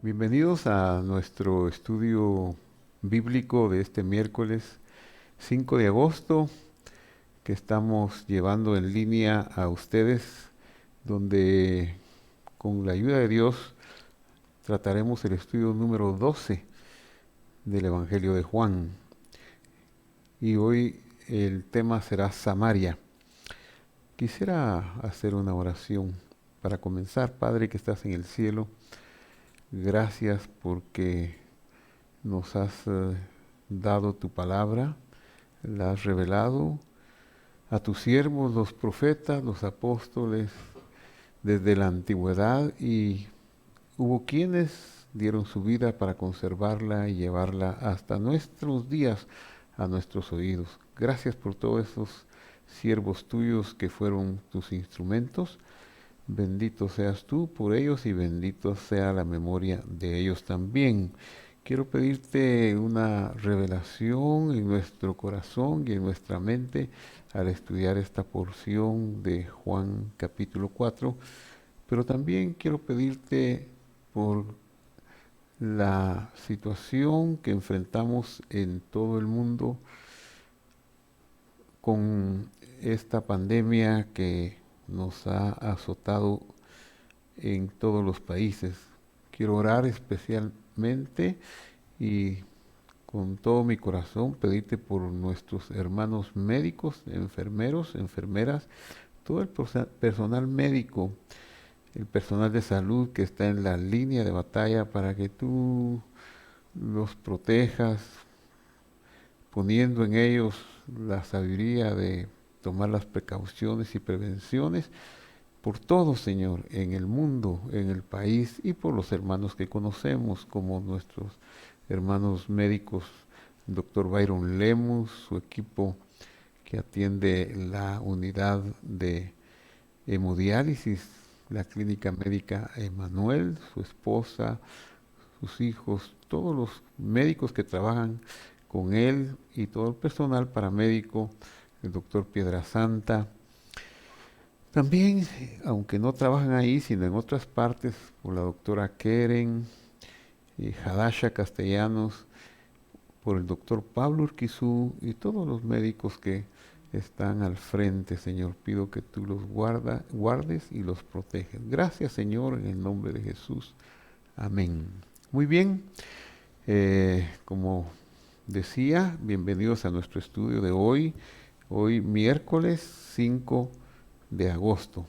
Bienvenidos a nuestro estudio bíblico de este miércoles 5 de agosto que estamos llevando en línea a ustedes, donde con la ayuda de Dios trataremos el estudio número 12 del Evangelio de Juan. Y hoy el tema será Samaria. Quisiera hacer una oración para comenzar. Padre que estás en el cielo, gracias porque nos has dado tu palabra, la has revelado a tus siervos, los profetas, los apóstoles, desde la antigüedad, y hubo quienes dieron su vida para conservarla y llevarla hasta nuestros días a nuestros oídos. Gracias por todos esos siervos tuyos que fueron tus instrumentos. Bendito seas tú por ellos y bendito sea la memoria de ellos también. Quiero pedirte una revelación en nuestro corazón y en nuestra mente al estudiar esta porción de Juan capítulo 4, pero también quiero pedirte por la situación que enfrentamos en todo el mundo con esta pandemia que nos ha azotado en todos los países. Quiero orar especialmente y con todo mi corazón pedirte por nuestros hermanos médicos, enfermeros, enfermeras, todo el personal médico, el personal de salud que está en la línea de batalla para que tú los protejas, poniendo en ellos la sabiduría de tomar las precauciones y prevenciones por todo, Señor, en el mundo, en el país y por los hermanos que conocemos, como nuestros hermanos médicos, el doctor Byron Lemus, su equipo que atiende la unidad de hemodiálisis, la clínica médica Emanuel, su esposa, sus hijos, todos los médicos que trabajan con él y todo el personal paramédico, el doctor Piedrasanta. También, aunque no trabajan ahí, sino en otras partes, por la doctora Keren, Hadasha Castellanos, por el doctor Pablo Urquizú y todos los médicos que están al frente, Señor. Pido que tú los guardes y los proteges. Gracias, Señor, en el nombre de Jesús. Amén. Muy bien, como decía, bienvenidos a nuestro estudio de hoy miércoles 5 de agosto.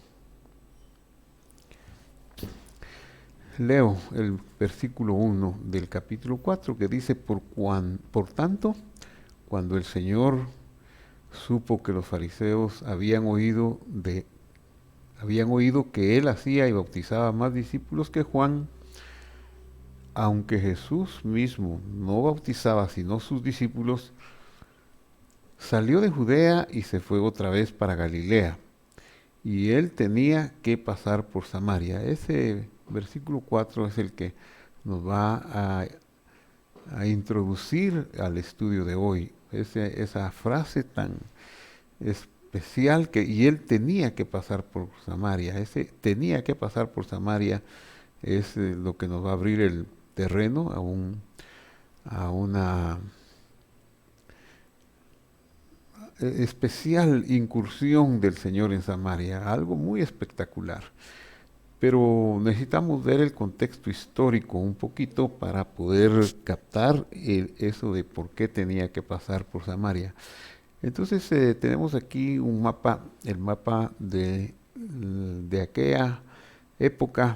Leo el versículo 1 del capítulo 4 que dice, por tanto, cuando el Señor supo que los fariseos habían oído que él hacía y bautizaba más discípulos que Juan, aunque Jesús mismo no bautizaba sino sus discípulos, salió de Judea y se fue otra vez para Galilea. Y él tenía que pasar por Samaria. Ese versículo 4 es el que nos va a introducir al estudio de hoy. Esa frase tan especial y él tenía que pasar por Samaria. Ese tenía que pasar por Samaria es lo que nos va a abrir el terreno a una especial incursión del Señor en Samaria, algo muy espectacular. Pero necesitamos ver el contexto histórico un poquito para poder captar eso de por qué tenía que pasar por Samaria. Entonces tenemos aquí un mapa, el mapa de aquella época.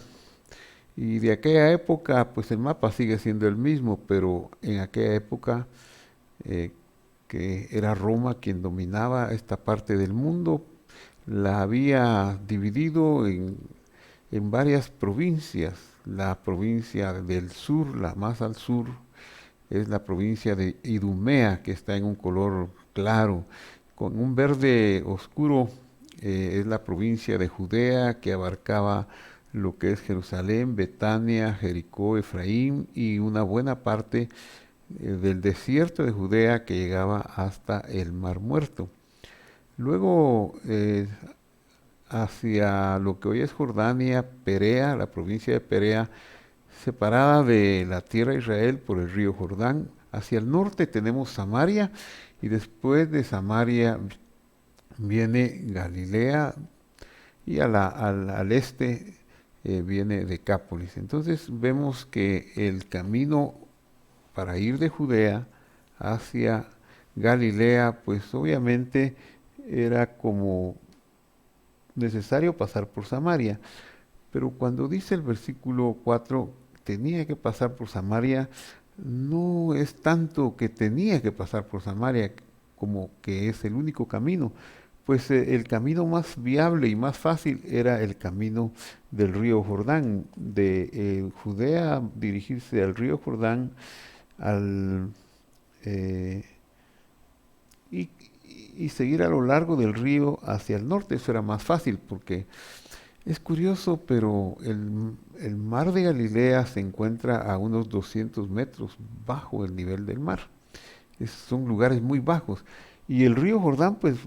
Y de aquella época, pues el mapa sigue siendo el mismo, pero en aquella época eh, que era Roma quien dominaba esta parte del mundo, la había dividido en varias provincias. La provincia del sur, la más al sur, es la provincia de Idumea, que está en un color claro. Con un verde oscuro es la provincia de Judea, que abarcaba lo que es Jerusalén, Betania, Jericó, Efraín y una buena parte del desierto de Judea que llegaba hasta el Mar Muerto. Luego, hacia lo que hoy es Jordania, Perea, la provincia de Perea, separada de la tierra de Israel por el río Jordán. Hacia el norte tenemos Samaria y después de Samaria viene Galilea y al este viene Decápolis. Entonces vemos que el camino para ir de Judea hacia Galilea, pues obviamente era como necesario pasar por Samaria. Pero cuando dice el versículo 4, tenía que pasar por Samaria, no es tanto que tenía que pasar por Samaria como que es el único camino, pues el camino más viable y más fácil era el camino del río Jordán, de Judea dirigirse al río Jordán al, eh, y, y seguir a lo largo del río hacia el norte. Eso era más fácil porque es curioso, pero el mar de Galilea se encuentra a unos 200 metros bajo el nivel del mar. Son lugares muy bajos. Y el río Jordán, pues,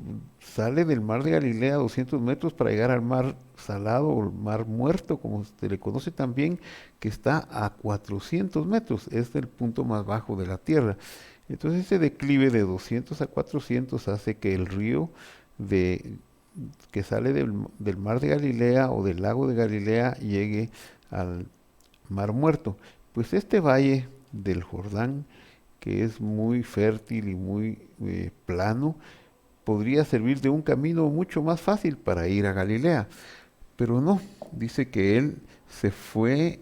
sale del mar de Galilea a 200 metros para llegar al mar salado o el mar muerto, como se le conoce también, que está a 400 metros. Es el punto más bajo de la tierra. Entonces, ese declive de 200 a 400 hace que el río de, que sale del mar de Galilea o del lago de Galilea llegue al mar muerto. Pues este valle del Jordán, que es muy fértil y muy plano, podría servir de un camino mucho más fácil para ir a Galilea. Pero no, dice que él se fue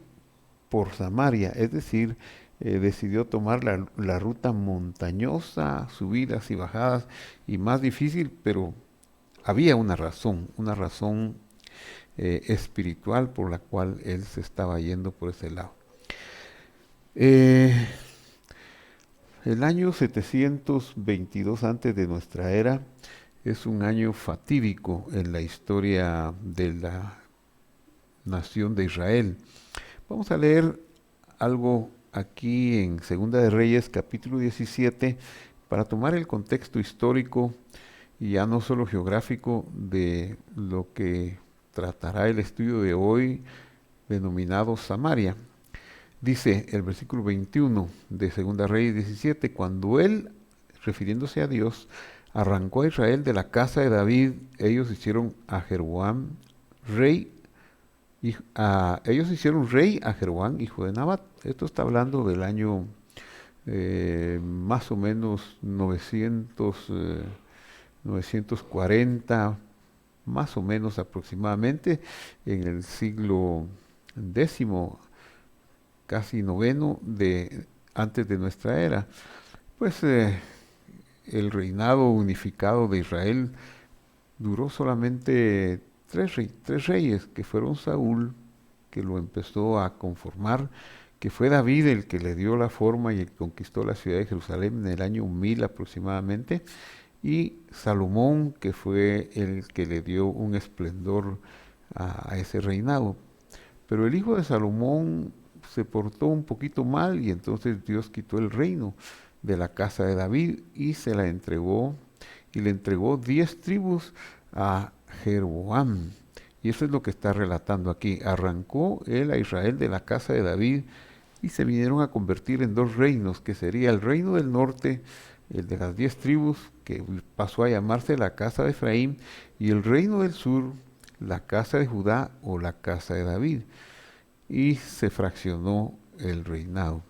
por Samaria, es decir, decidió tomar la ruta montañosa, subidas y bajadas y más difícil, pero había una razón espiritual por la cual él se estaba yendo por ese lado. Eh, el año 722 antes de nuestra era es un año fatídico en la historia de la nación de Israel. Vamos a leer algo aquí en Segunda de Reyes, capítulo 17, para tomar el contexto histórico y ya no solo geográfico de lo que tratará el estudio de hoy denominado Samaria. Dice el versículo 21 de Segunda Reyes 17, cuando él, refiriéndose a Dios, arrancó a Israel de la casa de David, ellos hicieron a Jeroboam rey, ellos hicieron rey a Jeroboam, hijo de Nabat. Esto está hablando del año más o menos 940, más o menos aproximadamente, en el siglo décimo, casi noveno antes de nuestra era. Pues el reinado unificado de Israel duró solamente tres reyes, que fueron Saúl, que lo empezó a conformar, que fue David el que le dio la forma y el que conquistó la ciudad de Jerusalén en el año 1000 aproximadamente, y Salomón, que fue el que le dio un esplendor a ese reinado. Pero el hijo de Salomón se portó un poquito mal y entonces Dios quitó el reino de la casa de David y se la entregó, y le entregó 10 tribus a Jeroboam. Y eso es lo que está relatando aquí. Arrancó él a Israel de la casa de David y se vinieron a convertir en dos reinos, que sería el reino del norte, el de las 10 tribus, que pasó a llamarse la casa de Efraín, y el reino del sur, la casa de Judá o la casa de David. Y se fraccionó el reinado.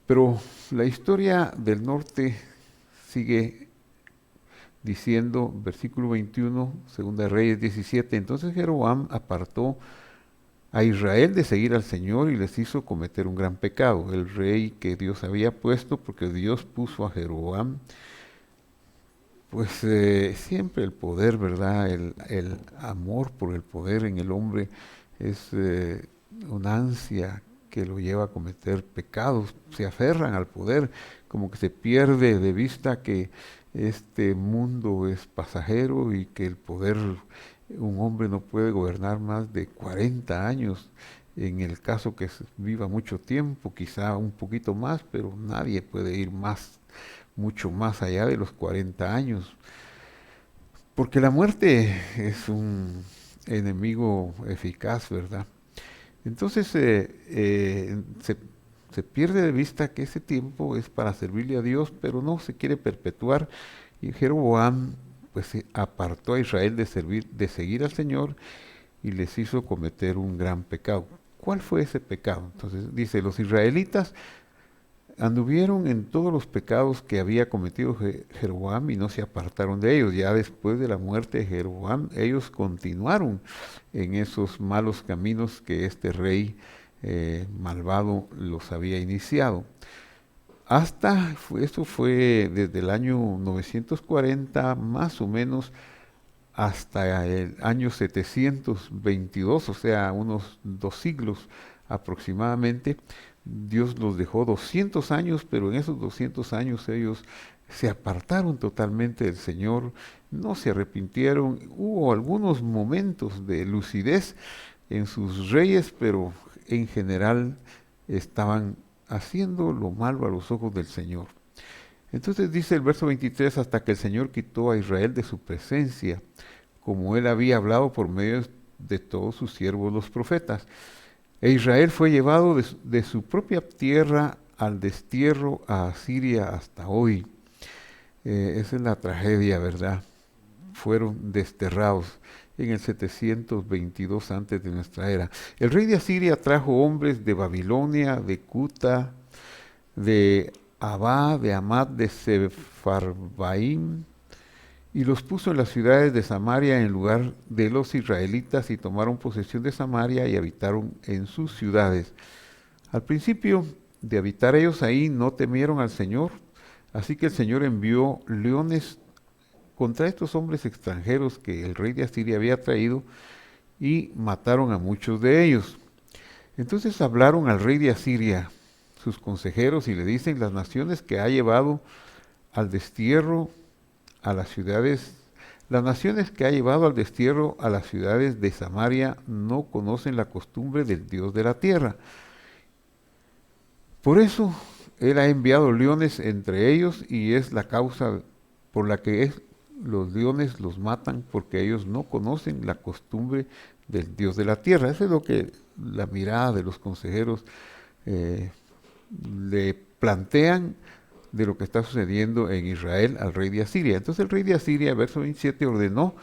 Pero la historia del norte sigue diciendo, versículo 21, segunda Reyes 17, entonces Jeroboam apartó a Israel de seguir al Señor y les hizo cometer un gran pecado. El rey que Dios había puesto, porque Dios puso a Jeroboam, pues siempre el poder, ¿verdad? El amor por el poder en el hombre es una ansia que lo lleva a cometer pecados. Se aferran al poder, como que se pierde de vista que este mundo es pasajero y que el poder, un hombre no puede gobernar más de 40 años. En el caso que viva mucho tiempo, quizá un poquito más, pero nadie puede ir mucho más allá de los 40 años. Porque la muerte es un enemigo eficaz, ¿verdad? Entonces se pierde de vista que ese tiempo es para servirle a Dios, pero no se quiere perpetuar. Y Jeroboam pues se apartó a Israel de seguir al Señor y les hizo cometer un gran pecado. ¿Cuál fue ese pecado? Entonces dice, los israelitas anduvieron en todos los pecados que había cometido Jeroboam y no se apartaron de ellos. Ya después de la muerte de Jeroboam, ellos continuaron en esos malos caminos que este rey malvado los había iniciado. Esto fue desde el año 940 más o menos hasta el año 722, o sea, unos 2 siglos aproximadamente. Dios los dejó 200 años, pero en esos 200 años ellos se apartaron totalmente del Señor, no se arrepintieron. Hubo algunos momentos de lucidez en sus reyes, pero en general estaban haciendo lo malo a los ojos del Señor. Entonces dice el verso 23, hasta que el Señor quitó a Israel de su presencia, como él había hablado por medio de todos sus siervos los profetas. E Israel fue llevado de su propia tierra al destierro a Asiria hasta hoy. Esa es la tragedia, ¿verdad? Fueron desterrados en el 722 antes de nuestra era. El rey de Asiria trajo hombres de Babilonia, de Cuta, de Abá, de Amad, de Sepharvaim, y los puso en las ciudades de Samaria en lugar de los israelitas, y tomaron posesión de Samaria y habitaron en sus ciudades. Al principio de habitar ellos ahí no temieron al Señor, así que el Señor envió leones contra estos hombres extranjeros que el rey de Asiria había traído, y mataron a muchos de ellos. Entonces hablaron al rey de Asiria, sus consejeros, y le dicen, las naciones que ha llevado al destierro a las ciudades, las naciones que ha llevado al destierro a las ciudades de Samaria no conocen la costumbre del Dios de la tierra. Por eso él ha enviado leones entre ellos, y es la causa por la que los leones los matan, porque ellos no conocen la costumbre del Dios de la tierra. Eso es lo que la mirada de los consejeros le plantean de lo que está sucediendo en Israel al rey de Asiria. Entonces el rey de Asiria, verso 27, ordenó,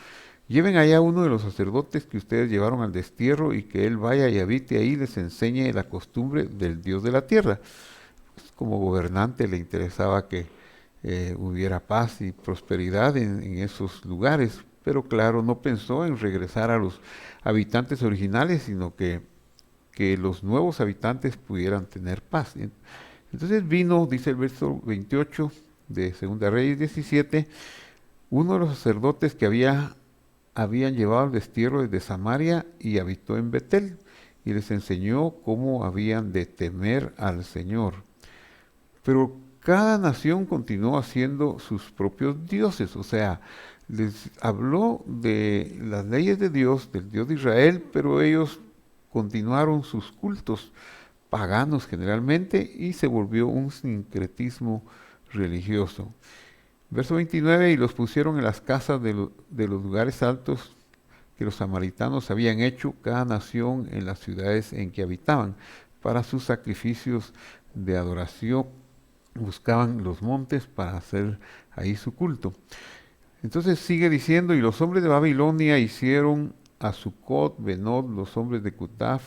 lleven allá uno de los sacerdotes que ustedes llevaron al destierro, y que él vaya y habite ahí y les enseñe la costumbre del Dios de la tierra. Pues, como gobernante le interesaba que hubiera paz y prosperidad en esos lugares, pero claro, no pensó en regresar a los habitantes originales, sino que los nuevos habitantes pudieran tener paz. Entonces vino, dice el verso 28 de Segunda Reyes 17, uno de los sacerdotes que habían llevado al destierro desde Samaria, y habitó en Betel, y les enseñó cómo habían de temer al Señor. Pero cada nación continuó haciendo sus propios dioses, o sea, les habló de las leyes de Dios, del Dios de Israel, pero ellos continuaron sus cultos paganos generalmente, y se volvió un sincretismo religioso. Verso 29, y los pusieron en las casas de los lugares altos que los samaritanos habían hecho, cada nación en las ciudades en que habitaban, para sus sacrificios de adoración. Buscaban los montes para hacer ahí su culto. Entonces sigue diciendo, y los hombres de Babilonia hicieron a Sucot, Benot, los hombres de Cutá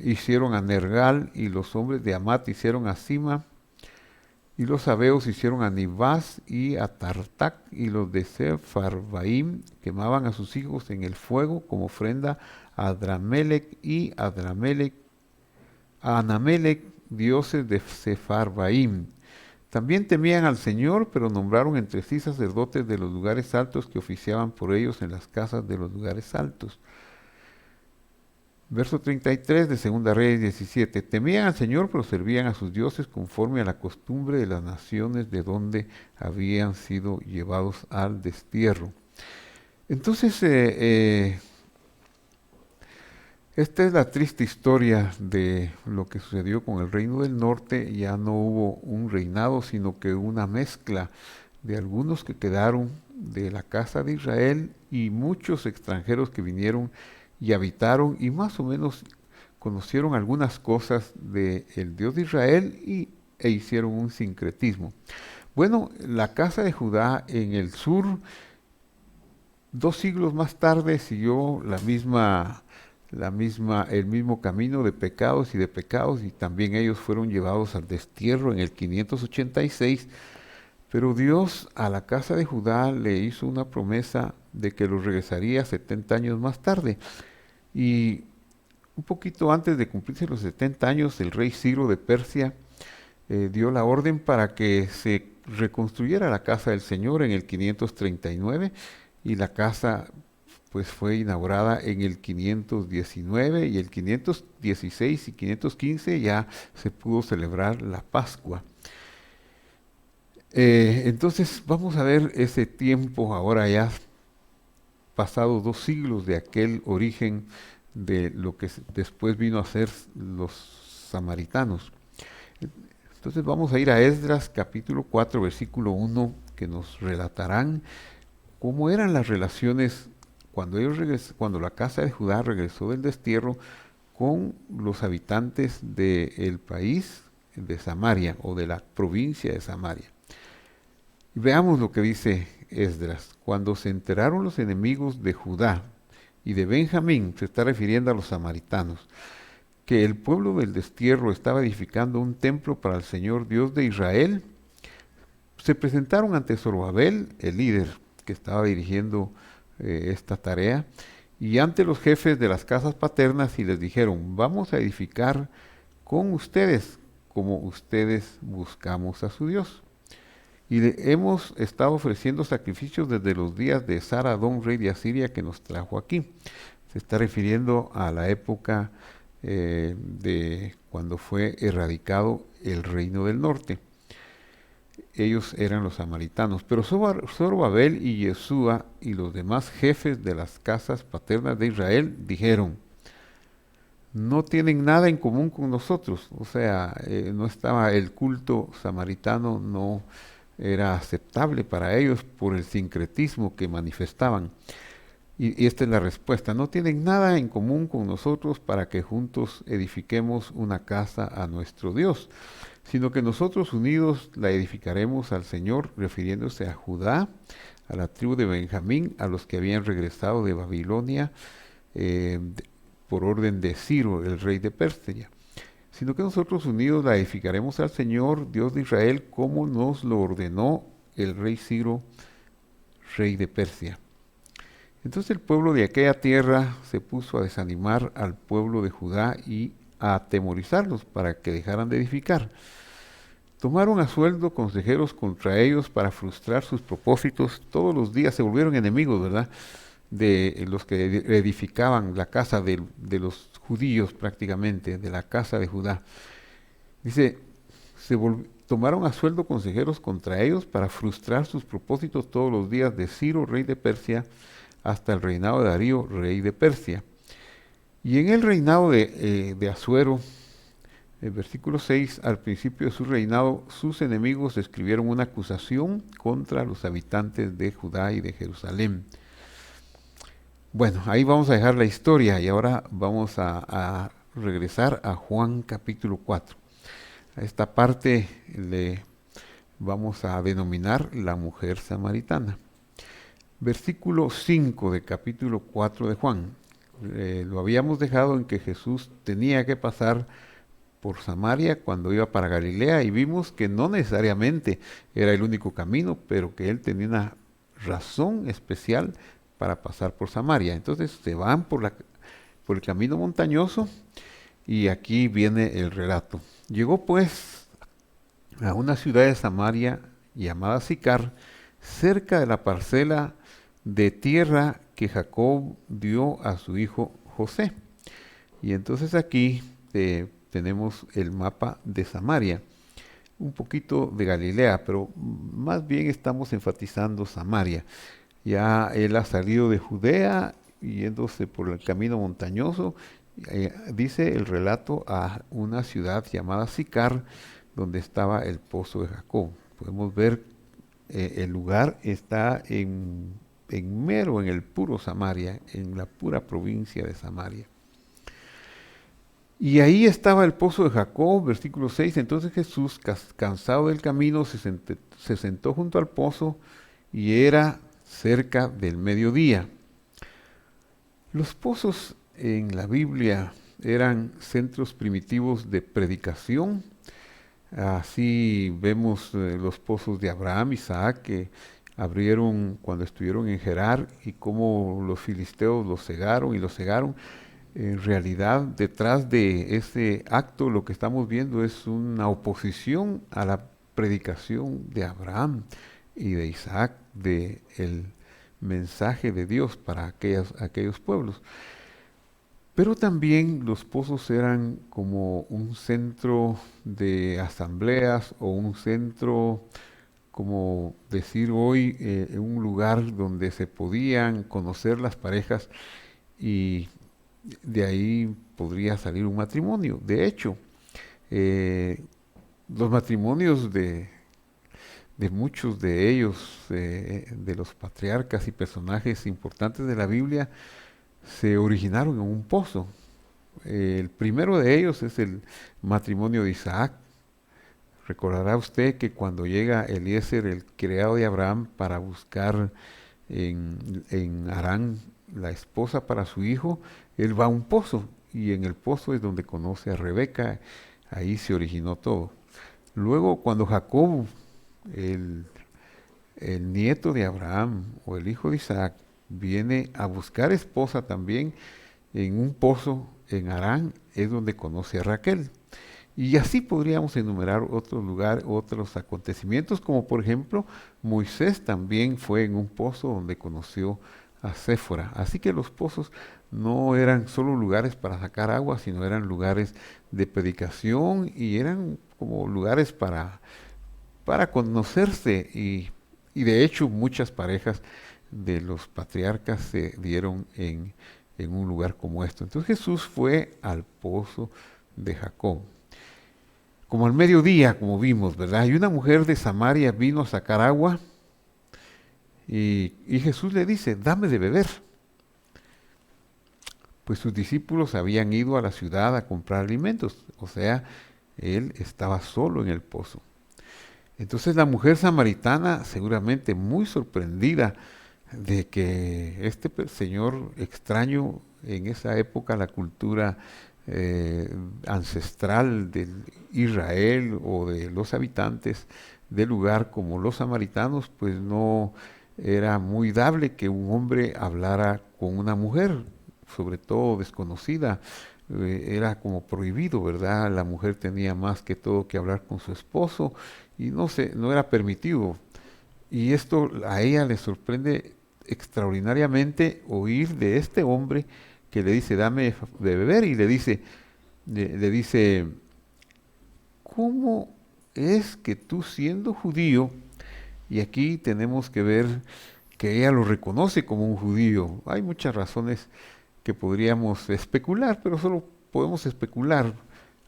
hicieron a Nergal, y los hombres de Amat hicieron a Sima, y los sabeos hicieron a Nibás y a Tartac, y los de Sepharvaim quemaban a sus hijos en el fuego como ofrenda a Adramelech y a Anamelech, dioses de Sepharvaim. También temían al Señor, pero nombraron entre sí sacerdotes de los lugares altos que oficiaban por ellos en las casas de los lugares altos. Verso 33 de Segunda Reyes 17. Temían al Señor, pero servían a sus dioses conforme a la costumbre de las naciones de donde habían sido llevados al destierro. Entonces, esta es la triste historia de lo que sucedió con el reino del norte. Ya no hubo un reinado, sino que una mezcla de algunos que quedaron de la casa de Israel y muchos extranjeros que vinieron y habitaron, y más o menos conocieron algunas cosas del Dios de Israel e hicieron un sincretismo. Bueno, la casa de Judá en el sur, 2 siglos más tarde, siguió el mismo camino de pecados y también ellos fueron llevados al destierro en el 586. Pero Dios a la casa de Judá le hizo una promesa de que los regresaría 70 años más tarde. Y un poquito antes de cumplirse los 70 años, el rey Ciro de Persia dio la orden para que se reconstruyera la casa del Señor en el 539 y la casa pues fue inaugurada en el 519 y el 516 y 515 ya se pudo celebrar la Pascua. Entonces vamos a ver ese tiempo ahora ya pasado 2 siglos de aquel origen de lo que después vino a ser los samaritanos. Entonces vamos a ir a Esdras capítulo 4 versículo 1 que nos relatarán cómo eran las relaciones cuando la casa de Judá regresó del destierro con los habitantes del país de Samaria o de la provincia de Samaria. Veamos lo que dice Esdras. Cuando se enteraron los enemigos de Judá y de Benjamín, se está refiriendo a los samaritanos, que el pueblo del destierro estaba edificando un templo para el Señor Dios de Israel, se presentaron ante Zorobabel, el líder que estaba dirigiendo esta tarea, y ante los jefes de las casas paternas y les dijeron: vamos a edificar con ustedes como ustedes buscamos a su Dios. Y le hemos estado ofreciendo sacrificios desde los días de Saradón, rey de Asiria, que nos trajo aquí. Se está refiriendo a la época de cuando fue erradicado el reino del norte. Ellos eran los samaritanos. Pero Zorobabel y Yeshua y los demás jefes de las casas paternas de Israel dijeron: no tienen nada en común con nosotros. O sea, no estaba el culto samaritano, no era aceptable para ellos por el sincretismo que manifestaban. Y esta es la respuesta: no tienen nada en común con nosotros para que juntos edifiquemos una casa a nuestro Dios, sino que nosotros unidos la edificaremos al Señor, refiriéndose a Judá, a la tribu de Benjamín, a los que habían regresado de Babilonia por orden de Ciro, el rey de Persia. Sino que nosotros unidos la edificaremos al Señor, Dios de Israel, como nos lo ordenó el rey Ciro, rey de Persia. Entonces el pueblo de aquella tierra se puso a desanimar al pueblo de Judá y a atemorizarlos para que dejaran de edificar. Tomaron a sueldo consejeros contra ellos para frustrar sus propósitos. Todos los días se volvieron enemigos, ¿verdad?, de los que edificaban la casa de los judíos, prácticamente, de la casa de Judá. Dice, tomaron a sueldo consejeros contra ellos para frustrar sus propósitos todos los días de Ciro, rey de Persia, hasta el reinado de Darío, rey de Persia. Y en el reinado de Asuero, el versículo 6, al principio de su reinado, sus enemigos escribieron una acusación contra los habitantes de Judá y de Jerusalén. Bueno, ahí vamos a dejar la historia y ahora vamos a regresar a Juan capítulo 4. A esta parte le vamos a denominar la mujer samaritana. Versículo 5 de capítulo 4 de Juan. Lo habíamos dejado en que Jesús tenía que pasar por Samaria cuando iba para Galilea y vimos que no necesariamente era el único camino, pero que él tenía una razón especial para pasar por Samaria. Entonces se van por el camino montañoso y aquí viene el relato. Llegó pues a una ciudad de Samaria llamada Sicar, cerca de la parcela de tierra que Jacob dio a su hijo José. Y entonces aquí tenemos el mapa de Samaria, un poquito de Galilea, pero más bien estamos enfatizando Samaria. Ya él ha salido de Judea, yéndose por el camino montañoso, dice el relato, a una ciudad llamada Sicar, donde estaba el pozo de Jacob. Podemos ver el lugar está en el puro Samaria, en la pura provincia de Samaria. Y ahí estaba el pozo de Jacob, versículo 6. Entonces Jesús, cansado del camino, se sentó junto al pozo y era cerca del mediodía. Los pozos en la Biblia eran centros primitivos de predicación. Así vemos los pozos de Abraham, Isaac, que abrieron cuando estuvieron en Gerar y cómo los filisteos los cegaron y los cegaron. En realidad, detrás de ese acto, lo que estamos viendo es una oposición a la predicación de Abraham y de Isaac, de el mensaje de Dios para aquellos pueblos. Pero también los pozos eran como un centro de asambleas o un centro, como decir hoy, un lugar donde se podían conocer las parejas y de ahí podría salir un matrimonio. De hecho, eh, los matrimonios de muchos de ellos, de los patriarcas y personajes importantes de la Biblia, se originaron en un pozo. El primero de ellos es el matrimonio de Isaac. Recordará usted que cuando llega Eliezer, el criado de Abraham, para buscar en Harán la esposa para su hijo, él va a un pozo y en el pozo es donde conoce a Rebeca, ahí se originó todo. Luego cuando Jacob, el, el nieto de Abraham o el hijo de Isaac, viene a buscar esposa también en un pozo en Harán, es donde conoce a Raquel. Y así podríamos enumerar otros lugares, otros acontecimientos, como por ejemplo Moisés también fue en un pozo donde conoció a Séfora. Así que los pozos no eran solo lugares para sacar agua, sino eran lugares de predicación y eran como lugares para conocerse. Y de hecho muchas parejas de los patriarcas se dieron en un lugar como esto. Entonces Jesús fue al pozo de Jacob. Como al mediodía, como vimos, ¿verdad? Y una mujer de Samaria vino a sacar agua y Jesús le dice, dame de beber. Pues sus discípulos habían ido a la ciudad a comprar alimentos, o sea, él estaba solo en el pozo. Entonces la mujer samaritana, seguramente muy sorprendida de que este señor extraño en esa época, la cultura ancestral de Israel o de los habitantes del lugar como los samaritanos, pues no era muy dable que un hombre hablara con una mujer, sobre todo desconocida. Era como prohibido, ¿verdad? La mujer tenía más que todo que hablar con su esposo y no era permitido. Y esto a ella le sorprende extraordinariamente oír de este hombre que le dice, dame de beber, y le dice, ¿cómo es que tú siendo judío, y aquí tenemos que ver que ella lo reconoce como un judío? Hay muchas razones que podríamos especular, pero solo podemos especular,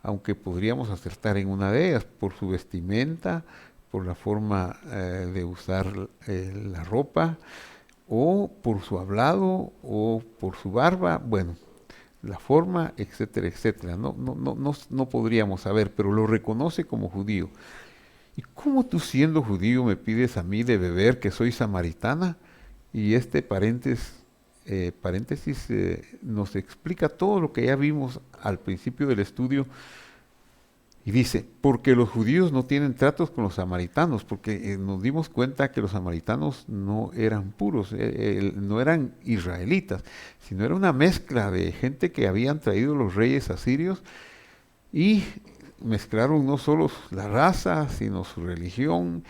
aunque podríamos acertar en una de ellas, por su vestimenta, por la forma de usar la ropa, o por su hablado, o por su barba, bueno, la forma, etcétera, etcétera. No podríamos saber, pero lo reconoce como judío. ¿Y cómo tú siendo judío me pides a mí de beber que soy samaritana? Y este paréntesis nos explica todo lo que ya vimos al principio del estudio y dice, porque los judíos no tienen tratos con los samaritanos, porque nos dimos cuenta que los samaritanos no eran puros, no eran israelitas, sino era una mezcla de gente que habían traído los reyes asirios y mezclaron no solo la raza, sino su religión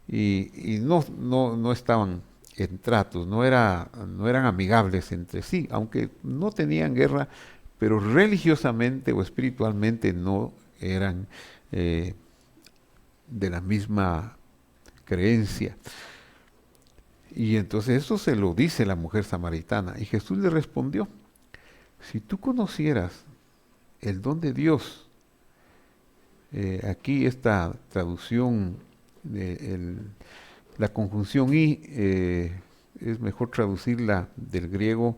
y no estaban en tratos, no eran amigables entre sí, aunque no tenían guerra, pero religiosamente o espiritualmente no eran de la misma creencia. Y entonces eso se lo dice la mujer samaritana. Y Jesús le respondió, si tú conocieras el don de Dios, aquí esta traducción, la conjunción y, es mejor traducirla del griego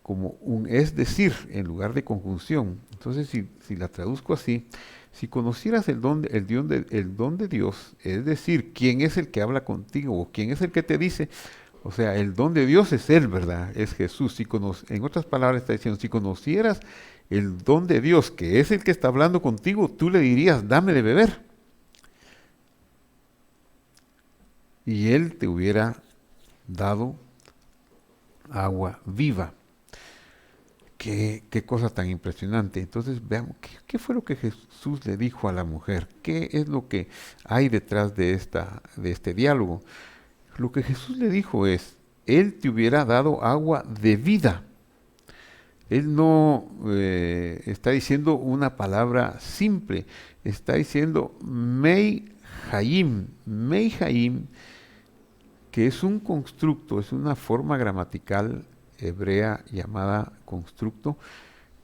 como un es decir en lugar de conjunción. Entonces, si la traduzco así, si conocieras el don de Dios, es decir, quién es el que habla contigo o quién es el que te dice, o sea, el don de Dios es Él, ¿verdad? Es Jesús. En otras palabras está diciendo, si conocieras el don de Dios, que es el que está hablando contigo, tú le dirías, dame de beber. Y Él te hubiera dado agua viva. Qué cosa tan impresionante. Entonces veamos, ¿qué fue lo que Jesús le dijo a la mujer? ¿Qué es lo que hay detrás de este diálogo? Lo que Jesús le dijo es, Él te hubiera dado agua de vida. Él no está diciendo una palabra simple, está diciendo Mei Hayim. Mei Hayim, que es un constructo, es una forma gramatical hebrea llamada constructo,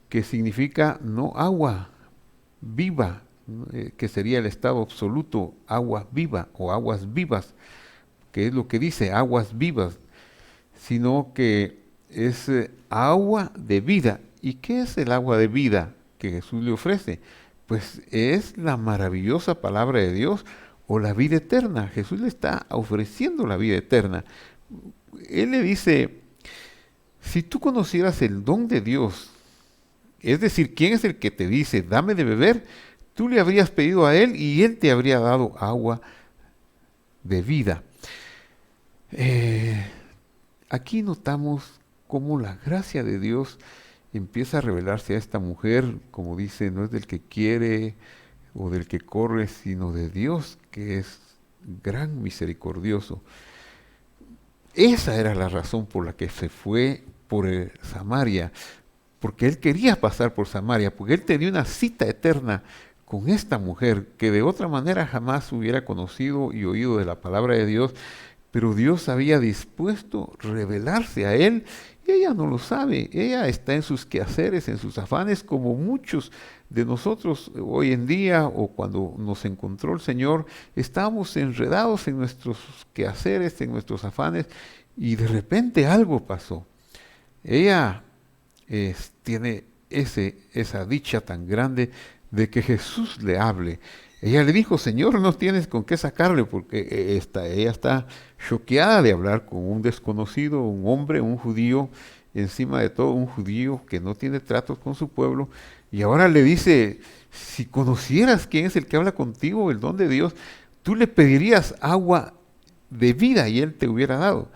que significa no agua viva, que sería el estado absoluto, agua viva o aguas vivas, que es lo que dice, aguas vivas, sino que es agua de vida. ¿Y qué es el agua de vida que Jesús le ofrece? Pues es la maravillosa palabra de Dios o la vida eterna. Jesús le está ofreciendo la vida eterna. Él le dice, si tú conocieras el don de Dios, es decir, quién es el que te dice, dame de beber, tú le habrías pedido a Él y Él te habría dado agua de vida. Aquí notamos cómo la gracia de Dios empieza a revelarse a esta mujer, como dice, no es del que quiere o del que corre, sino de Dios, que es gran misericordioso. Esa era la razón por la que se fue por Samaria, porque él quería pasar por Samaria, porque él tenía una cita eterna con esta mujer que de otra manera jamás hubiera conocido y oído de la palabra de Dios, pero Dios había dispuesto revelarse a él y ella no lo sabe. Ella está en sus quehaceres, en sus afanes, como muchos de nosotros hoy en día o cuando nos encontró el Señor, estábamos enredados en nuestros quehaceres, en nuestros afanes y de repente algo pasó. Ella tiene esa dicha tan grande de que Jesús le hable. Ella le dijo, Señor, no tienes con qué sacarle, porque ella está choqueada de hablar con un desconocido, un hombre, un judío, encima de todo un judío que no tiene tratos con su pueblo, y ahora le dice, si conocieras quién es el que habla contigo, el don de Dios, tú le pedirías agua de vida y él te hubiera dado.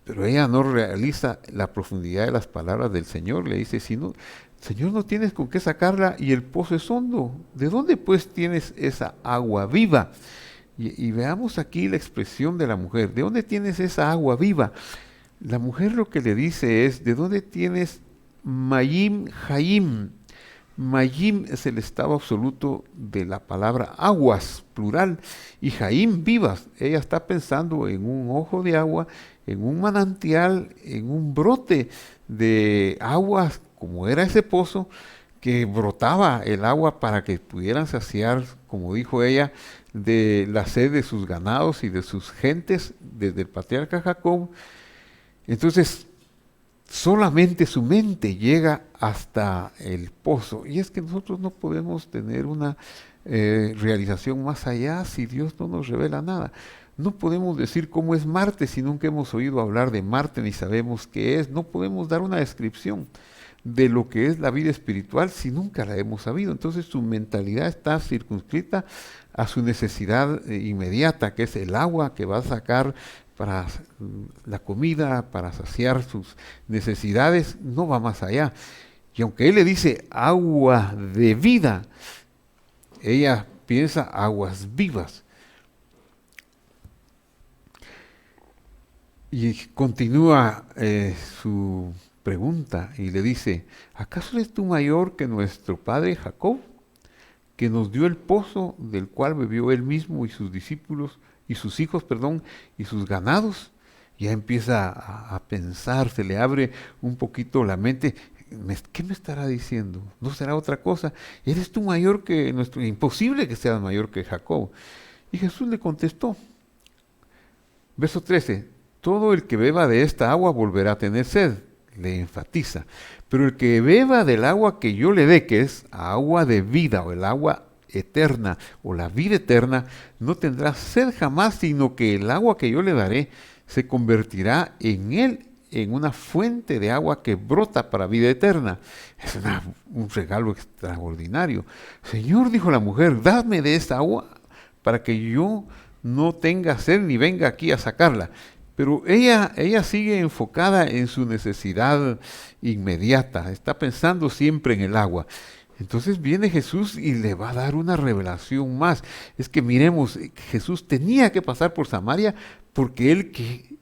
Pero ella no realiza la profundidad de las palabras del Señor, le dice, si no, Señor, no tienes con qué sacarla y el pozo es hondo. ¿De dónde pues tienes esa agua viva? Y veamos aquí la expresión de la mujer. ¿De dónde tienes esa agua viva? La mujer lo que le dice es, ¿de dónde tienes Mayim Hayim? Mayim es el estado absoluto de la palabra aguas, plural, y Hayim vivas. Ella está pensando en un ojo de agua, en un manantial, en un brote de aguas, como era ese pozo, que brotaba el agua para que pudieran saciar, como dijo ella, de la sed de sus ganados y de sus gentes desde el patriarca Jacob. Entonces, solamente su mente llega hasta el pozo. Y es que nosotros no podemos tener una realización más allá si Dios no nos revela nada. No podemos decir cómo es Marte si nunca hemos oído hablar de Marte ni sabemos qué es. No podemos dar una descripción de lo que es la vida espiritual si nunca la hemos sabido. Entonces su mentalidad está circunscrita a su necesidad inmediata, que es el agua que va a sacar para la comida, para saciar sus necesidades, no va más allá. Y aunque él le dice agua de vida, ella piensa aguas vivas. Y continúa su pregunta y le dice, ¿acaso eres tú mayor que nuestro padre Jacob, que nos dio el pozo del cual bebió él mismo y sus discípulos, y sus hijos, perdón, y sus ganados? Ya empieza a pensar, se le abre un poquito la mente. ¿Qué me estará diciendo? ¿No será otra cosa? ¿Eres tú mayor que nuestro? Imposible que seas mayor que Jacob. Y Jesús le contestó, verso 13, todo el que beba de esta agua volverá a tener sed. le enfatiza. Pero el que beba del agua que yo le dé, que es agua de vida o el agua eterna o la vida eterna, no tendrá sed jamás, sino que el agua que yo le daré se convertirá en él en una fuente de agua que brota para vida eterna. Es un regalo extraordinario. Señor, dijo la mujer, dame de esa agua para que yo no tenga sed ni venga aquí a sacarla. Pero ella sigue enfocada en su necesidad inmediata, está pensando siempre en el agua. Entonces viene Jesús y le va a dar una revelación más. Es que miremos, Jesús tenía que pasar por Samaria porque él que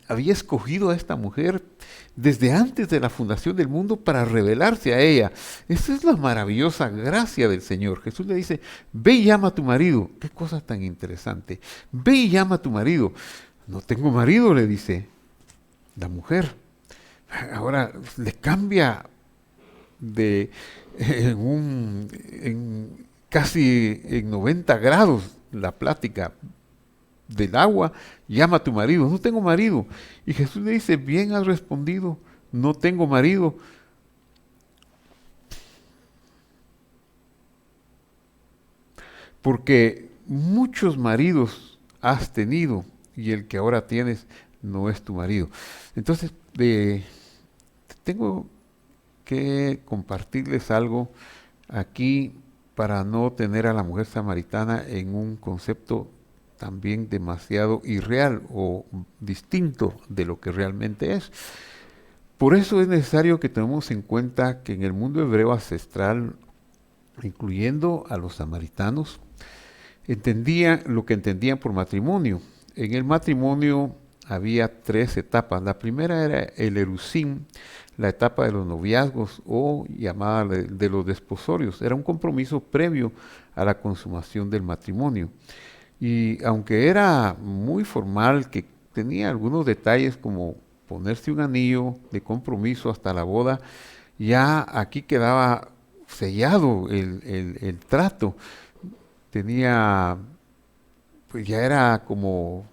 había escogido a esta mujer desde antes de la fundación del mundo para revelarse a ella. Esa es la maravillosa gracia del Señor. Jesús le dice, ve y llama a tu marido. Qué cosa tan interesante. Ve y llama a tu marido. No tengo marido, le dice la mujer. Ahora le cambia de casi en 90 grados la plática del agua. Llama a tu marido. No tengo marido. Y Jesús le dice, bien has respondido, no tengo marido. Porque muchos maridos has tenido y el que ahora tienes no es tu marido. Entonces, tengo que compartirles algo aquí para no tener a la mujer samaritana en un concepto también demasiado irreal o distinto de lo que realmente es. Por eso es necesario que tomemos en cuenta que en el mundo hebreo ancestral, incluyendo a los samaritanos, entendían lo que entendían por matrimonio. En el matrimonio había 3 etapas. La primera era el erusim, la etapa de los noviazgos o llamada de los desposorios. Era un compromiso previo a la consumación del matrimonio. Y aunque era muy formal, que tenía algunos detalles como ponerse un anillo de compromiso hasta la boda, ya aquí quedaba sellado el trato. Tenía, pues ya era como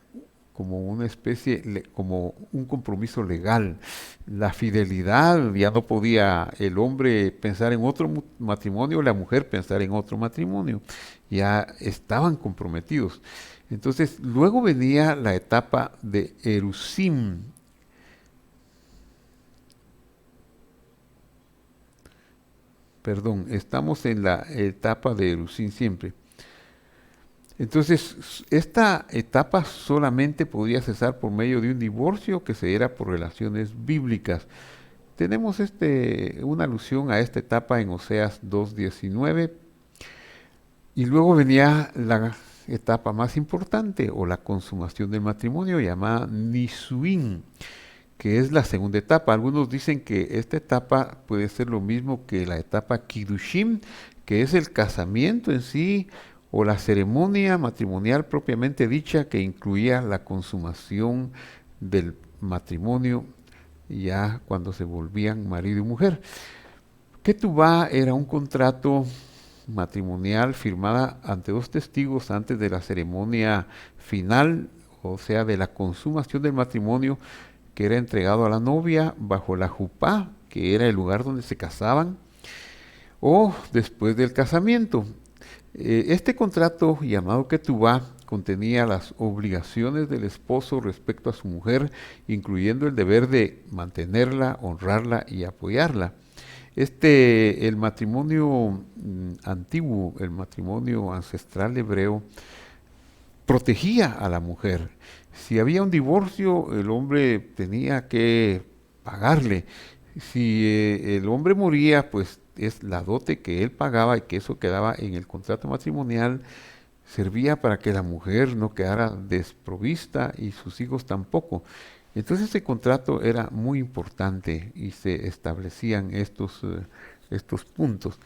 una especie, como un compromiso legal. La fidelidad, ya no podía el hombre pensar en otro matrimonio, la mujer pensar en otro matrimonio. Ya estaban comprometidos. Entonces, luego venía la etapa de erusim. Perdón, estamos en la etapa de erusim siempre. Entonces, esta etapa solamente podía cesar por medio de un divorcio que se diera por relaciones bíblicas. Tenemos una alusión a esta etapa en Oseas 2:19. Y luego venía la etapa más importante o la consumación del matrimonio llamada Nisuín, que es la segunda etapa. Algunos dicen que esta etapa puede ser lo mismo que la etapa Kiddushim, que es el casamiento en sí o la ceremonia matrimonial propiamente dicha, que incluía la consumación del matrimonio ya cuando se volvían marido y mujer. Ketubá era un contrato matrimonial firmada ante 2 testigos antes de la ceremonia final, o sea, de la consumación del matrimonio, que era entregado a la novia bajo la jupá, que era el lugar donde se casaban, o después del casamiento. Este contrato llamado Ketubá contenía las obligaciones del esposo respecto a su mujer, incluyendo el deber de mantenerla, honrarla y apoyarla. El matrimonio antiguo, el matrimonio ancestral hebreo, protegía a la mujer. Si había un divorcio, el hombre tenía que pagarle. Si el hombre moría, pues es la dote que él pagaba y que eso quedaba en el contrato matrimonial, servía para que la mujer no quedara desprovista y sus hijos tampoco. Entonces ese contrato era muy importante y se establecían estos puntos.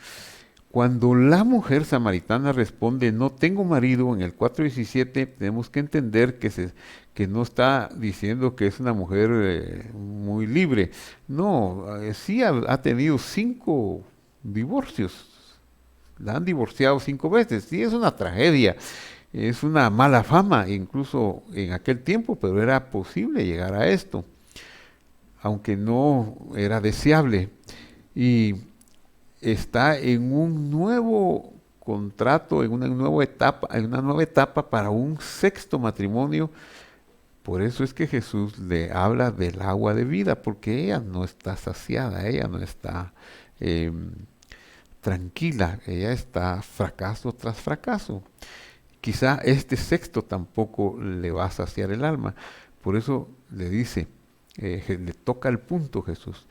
Cuando la mujer samaritana responde, no tengo marido, en el 4:17, tenemos que entender que no está diciendo que es una mujer muy libre. No, sí ha tenido 5 divorcios. La han divorciado 5 veces. Sí, es una tragedia. Es una mala fama, incluso en aquel tiempo, pero era posible llegar a esto. aunque no era deseable. Y está en un nuevo contrato, en una nueva etapa para un sexto matrimonio. Por eso es que Jesús le habla del agua de vida, porque ella no está saciada, ella no está eh, tranquila, ella está fracaso tras fracaso. Quizá este sexto tampoco le va a saciar el alma. Por eso le dice, le toca el punto Jesús.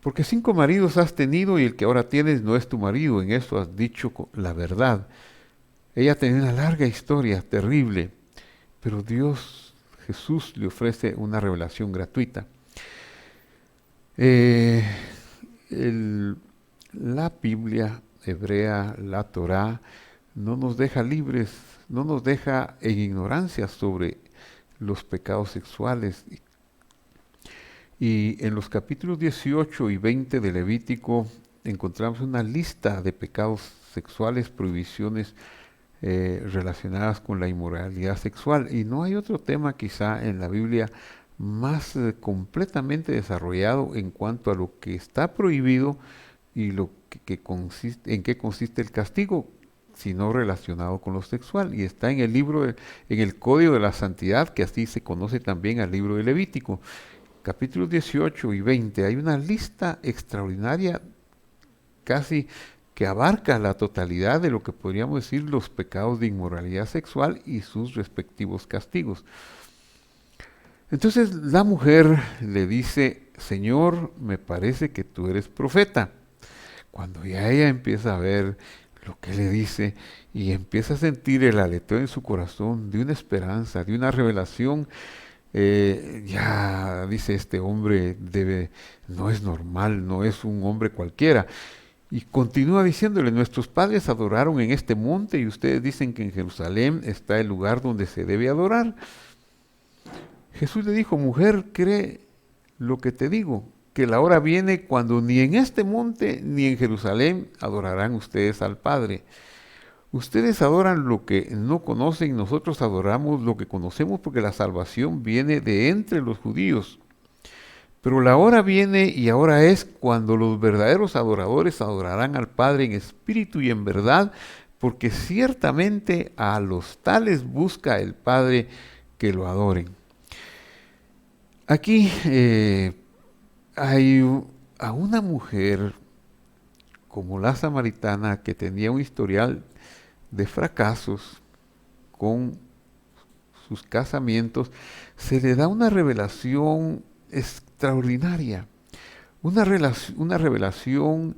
Porque 5 maridos has tenido y el que ahora tienes no es tu marido, en eso has dicho la verdad. Ella tenía una larga historia terrible, pero Jesús le ofrece una revelación gratuita. Eh, el- la Biblia hebrea, la Torá, no nos deja libres, no nos deja en ignorancia sobre los pecados sexuales. Y en los capítulos 18 y 20 de Levítico encontramos una lista de pecados sexuales, prohibiciones relacionadas con la inmoralidad sexual. Y no hay otro tema quizá en la Biblia más completamente desarrollado en cuanto a lo que está prohibido y lo en qué consiste el castigo, sino relacionado con lo sexual. Y está en el en el Código de la Santidad, que así se conoce también al libro de Levítico. Capítulos 18 y 20, hay una lista extraordinaria, casi que abarca la totalidad de lo que podríamos decir los pecados de inmoralidad sexual y sus respectivos castigos. Entonces la mujer le dice, Señor, me parece que tú eres profeta. Cuando ya ella empieza a ver lo que le dice y empieza a sentir el aleteo en su corazón de una esperanza, de una revelación, ya dice, este hombre no es normal, no es un hombre cualquiera. Y continúa diciéndole, nuestros padres adoraron en este monte y ustedes dicen que en Jerusalén está el lugar donde se debe adorar. Jesús le dijo, mujer, cree lo que te digo, que la hora viene cuando ni en este monte ni en Jerusalén adorarán ustedes al Padre. Ustedes adoran lo que no conocen, nosotros adoramos lo que conocemos porque la salvación viene de entre los judíos. Pero la hora viene y ahora es cuando los verdaderos adoradores adorarán al Padre en espíritu y en verdad, porque ciertamente a los tales busca el Padre que lo adoren. Aquí hay a una mujer como la samaritana que tenía un historial de fracasos con sus casamientos, se le da una revelación extraordinaria, una revelación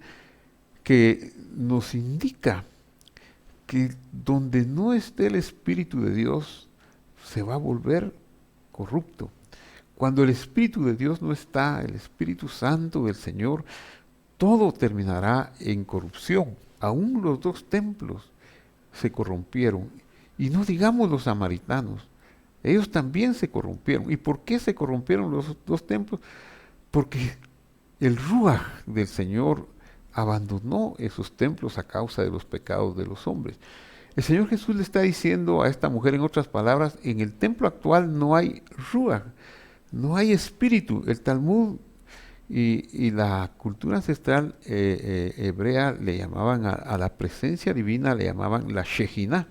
que nos indica que donde no esté el Espíritu de Dios, se va a volver corrupto. Cuando el Espíritu de Dios no está, el Espíritu Santo del Señor, todo terminará en corrupción. Aún los 2 templos se corrompieron. Y no digamos los samaritanos, ellos también se corrompieron. ¿Y por qué se corrompieron los 2 templos? Porque el Ruaj del Señor abandonó esos templos a causa de los pecados de los hombres. El Señor Jesús le está diciendo a esta mujer, en otras palabras, en el templo actual no hay Ruaj, no hay espíritu. El Talmud y la cultura ancestral hebrea le llamaban a la presencia divina, le llamaban la Shejinah.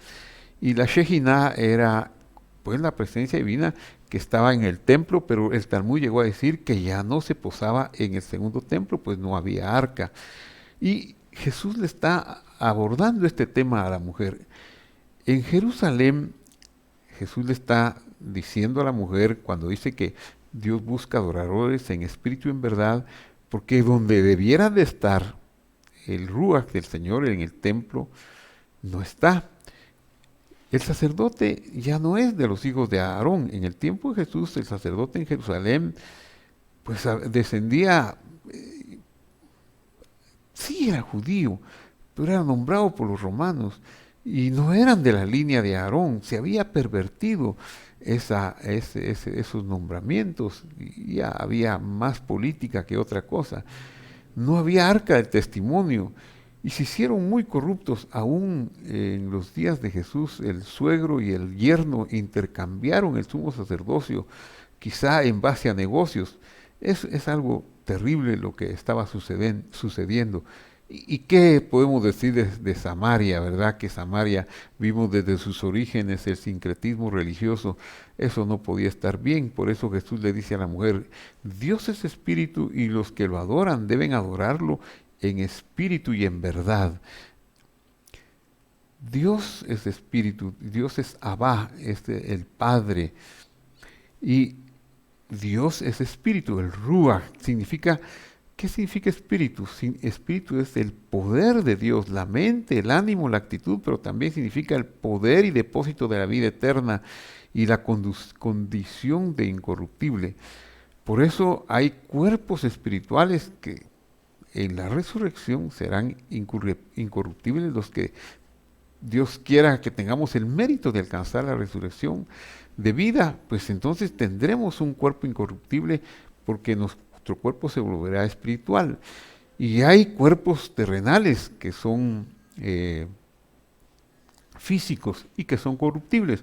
Y la Shejinah era pues la presencia divina que estaba en el templo, pero el Talmud llegó a decir que ya no se posaba en el segundo templo, pues no había arca. Y Jesús le está abordando este tema a la mujer. En Jerusalén, Jesús le está diciendo a la mujer cuando dice que Dios busca adoradores en espíritu y en verdad, porque donde debiera de estar el Ruaj del Señor en el templo, no está. El sacerdote ya no es de los hijos de Aarón. En el tiempo de Jesús, el sacerdote en Jerusalén, pues descendía, sí era judío, pero era nombrado por los romanos y no eran de la línea de Aarón. Se había pervertido esos nombramientos, y ya había más política que otra cosa. No había arca del testimonio y se hicieron muy corruptos. Aún en los días de Jesús, el suegro y el yerno intercambiaron el sumo sacerdocio, quizá en base a negocios. Es algo terrible lo que estaba sucediendo. ¿Y qué podemos decir de Samaria, verdad? Que Samaria vimos desde sus orígenes el sincretismo religioso. Eso no podía estar bien. Por eso Jesús le dice a la mujer, Dios es espíritu y los que lo adoran deben adorarlo en espíritu y en verdad. Dios es espíritu, Dios es Abba, el Padre. Y Dios es espíritu, el Ruach significa, ¿qué significa espíritu? Espíritu es el poder de Dios, la mente, el ánimo, la actitud, pero también significa el poder y depósito de la vida eterna y la condición de incorruptible. Por eso hay cuerpos espirituales que en la resurrección serán incorruptibles, los que Dios quiera que tengamos el mérito de alcanzar la resurrección de vida, pues entonces tendremos un cuerpo incorruptible porque nuestro cuerpo se volverá espiritual. Y hay cuerpos terrenales que son físicos y que son corruptibles.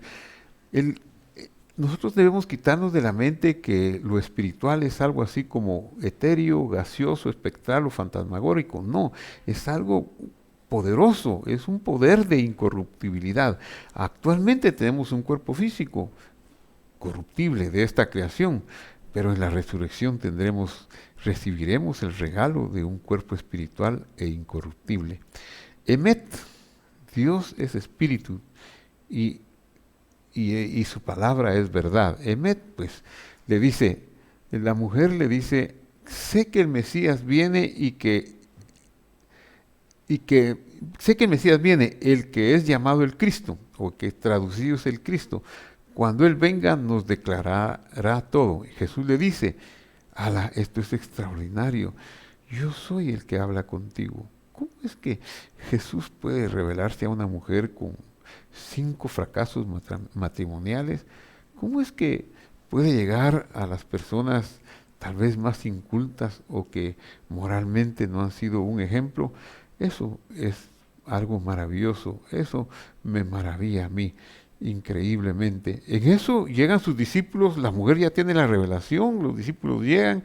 Nosotros debemos quitarnos de la mente que lo espiritual es algo así como etéreo, gaseoso, espectral o fantasmagórico. No, es algo poderoso, es un poder de incorruptibilidad. Actualmente tenemos un cuerpo físico corruptible de esta creación, pero en la resurrección recibiremos el regalo de un cuerpo espiritual e incorruptible. Emet, Dios es espíritu y su palabra es verdad. Emet, pues, la mujer le dice, sé que el Mesías viene sé que el Mesías viene, el que es llamado el Cristo, o que traducido es el Cristo. Cuando Él venga nos declarará todo. Y Jesús le dice, ala, esto es extraordinario, yo soy el que habla contigo. ¿Cómo es que Jesús puede revelarse a una mujer con 5 fracasos matrimoniales? ¿Cómo es que puede llegar a las personas tal vez más incultas o que moralmente no han sido un ejemplo? Eso es algo maravilloso, eso me maravilla a mí increíblemente. En eso llegan sus discípulos, la mujer ya tiene la revelación, los discípulos llegan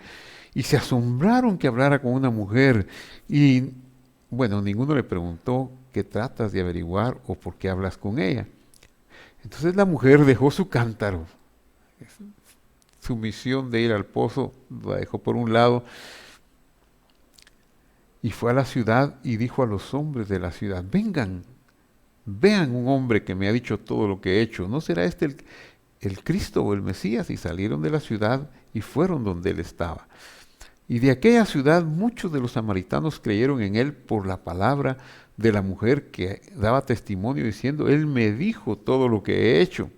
y se asombraron que hablara con una mujer. Y bueno, ninguno le preguntó qué tratas de averiguar o por qué hablas con ella. Entonces la mujer dejó su cántaro, su misión de ir al pozo, la dejó por un lado y fue a la ciudad y dijo a los hombres de la ciudad, vengan, vean un hombre que me ha dicho todo lo que he hecho, ¿no será este el Cristo o el Mesías? Y salieron de la ciudad y fueron donde él estaba. Y de aquella ciudad muchos de los samaritanos creyeron en él por la palabra de la mujer que daba testimonio diciendo, él me dijo todo lo que he hecho.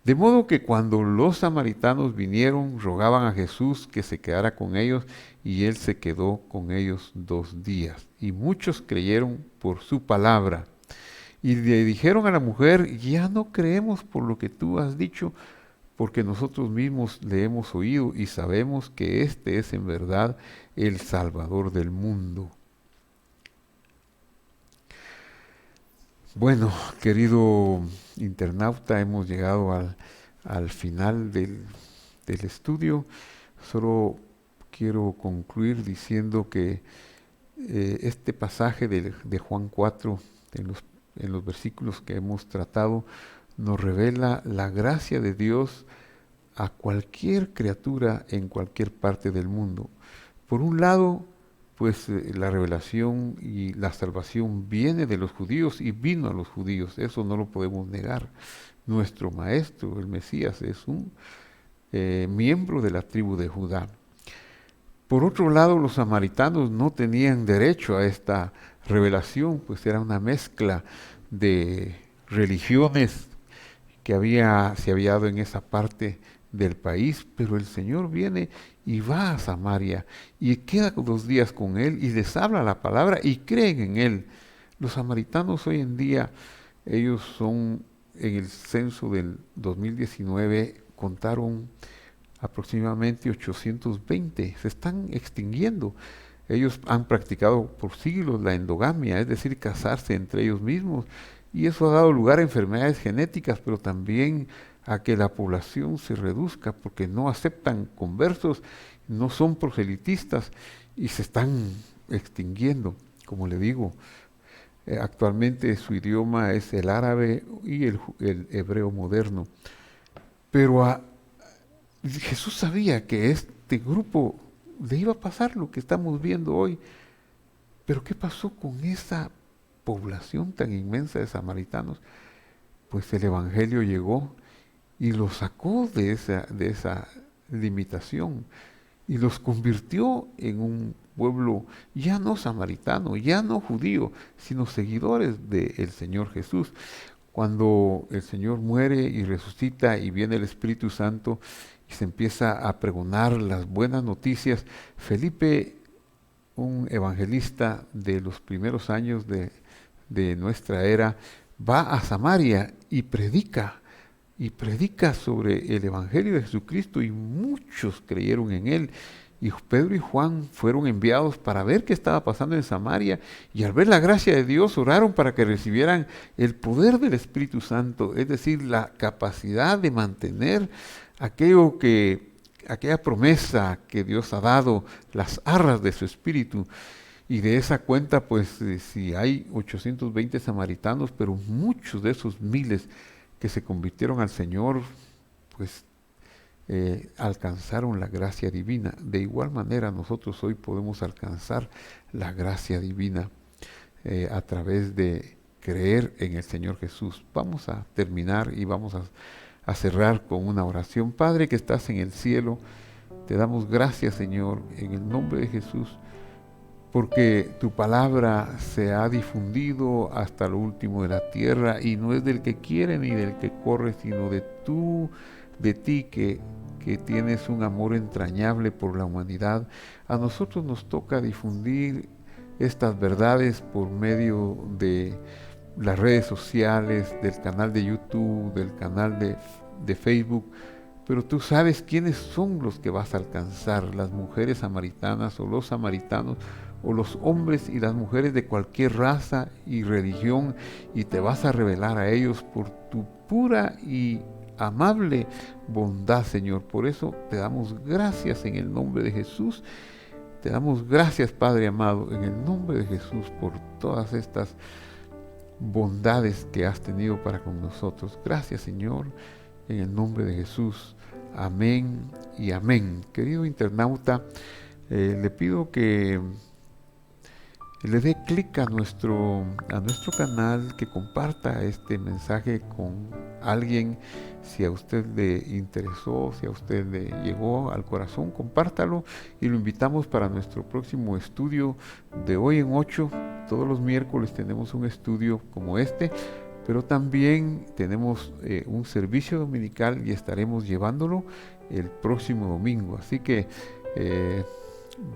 De modo que cuando los samaritanos vinieron, rogaban a Jesús que se quedara con ellos, y él se quedó con ellos 2 días. Y muchos creyeron por su palabra. Y le dijeron a la mujer, ya no creemos por lo que tú has dicho, porque nosotros mismos le hemos oído y sabemos que este es en verdad el Salvador del mundo. Bueno, querido internauta, hemos llegado al final del estudio. Solo quiero concluir diciendo que este pasaje de Juan 4, en los versículos que hemos tratado, nos revela la gracia de Dios a cualquier criatura en cualquier parte del mundo. Por un lado, pues la revelación y la salvación viene de los judíos y vino a los judíos, eso no lo podemos negar. Nuestro maestro, el Mesías, es un miembro de la tribu de Judá. Por otro lado, los samaritanos no tenían derecho a esta revelación, pues era una mezcla de religiones que se había dado en esa parte del país, pero el Señor viene y va a Samaria y queda 2 días con él y les habla la palabra y creen en él. Los samaritanos hoy en día, ellos son, en el censo del 2019, contaron aproximadamente 820, se están extinguiendo. Ellos han practicado por siglos la endogamia, es decir, casarse entre ellos mismos, y eso ha dado lugar a enfermedades genéticas, pero también a que la población se reduzca porque no aceptan conversos, no son proselitistas y se están extinguiendo. Como le digo, actualmente su idioma es el árabe y el hebreo moderno. Pero Jesús sabía que este grupo le iba a pasar lo que estamos viendo hoy. Pero ¿qué pasó con esa población tan inmensa de samaritanos? Pues el Evangelio llegó y los sacó de esa limitación y los convirtió en un pueblo ya no samaritano, ya no judío, sino seguidores del Señor Jesús. Cuando el Señor muere y resucita y viene el Espíritu Santo y se empieza a pregonar las buenas noticias, Felipe, un evangelista de los primeros años de nuestra era, va a Samaria y predica sobre el Evangelio de Jesucristo y muchos creyeron en él. Y Pedro y Juan fueron enviados para ver qué estaba pasando en Samaria y al ver la gracia de Dios oraron para que recibieran el poder del Espíritu Santo, es decir, la capacidad de mantener aquella promesa que Dios ha dado, las arras de su Espíritu. Y de esa cuenta, pues, si hay 820 samaritanos, pero muchos de esos miles que se convirtieron al Señor, pues, alcanzaron la gracia divina. De igual manera, nosotros hoy podemos alcanzar la gracia divina a través de creer en el Señor Jesús. Vamos a terminar y vamos a cerrar con una oración. Padre que estás en el cielo, te damos gracias, Señor, en el nombre de Jesús, porque tu palabra se ha difundido hasta lo último de la tierra y no es del que quiere ni del que corre, sino de ti que tienes un amor entrañable por la humanidad. A nosotros nos toca difundir estas verdades por medio de las redes sociales, del canal de YouTube, del canal de Facebook, pero tú sabes quiénes son los que vas a alcanzar, las mujeres samaritanas o los samaritanos, o los hombres y las mujeres de cualquier raza y religión, y te vas a revelar a ellos por tu pura y amable bondad, Señor. Por eso te damos gracias en el nombre de Jesús. Te damos gracias, Padre amado, en el nombre de Jesús, por todas estas bondades que has tenido para con nosotros. Gracias, Señor, en el nombre de Jesús. Amén y amén. Querido internauta, le pido que le dé clic a nuestro canal, que comparta este mensaje con alguien. Si a usted le interesó, si a usted le llegó al corazón, compártalo y lo invitamos para nuestro próximo estudio de hoy en 8. Todos los miércoles tenemos un estudio como este, pero también tenemos un servicio dominical y estaremos llevándolo el próximo domingo. Así que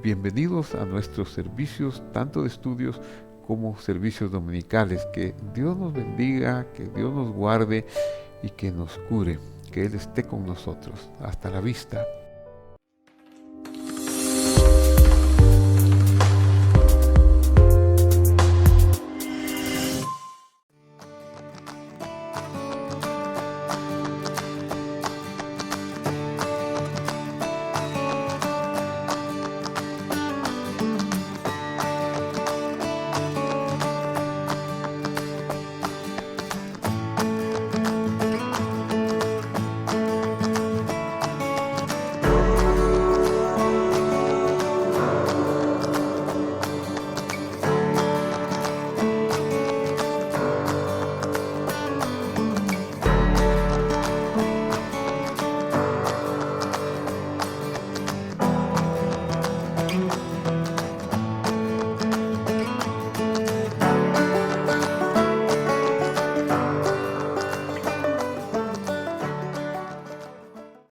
bienvenidos a nuestros servicios, tanto de estudios como servicios dominicales. Que Dios nos bendiga, que Dios nos guarde y que nos cure. Que Él esté con nosotros. Hasta la vista.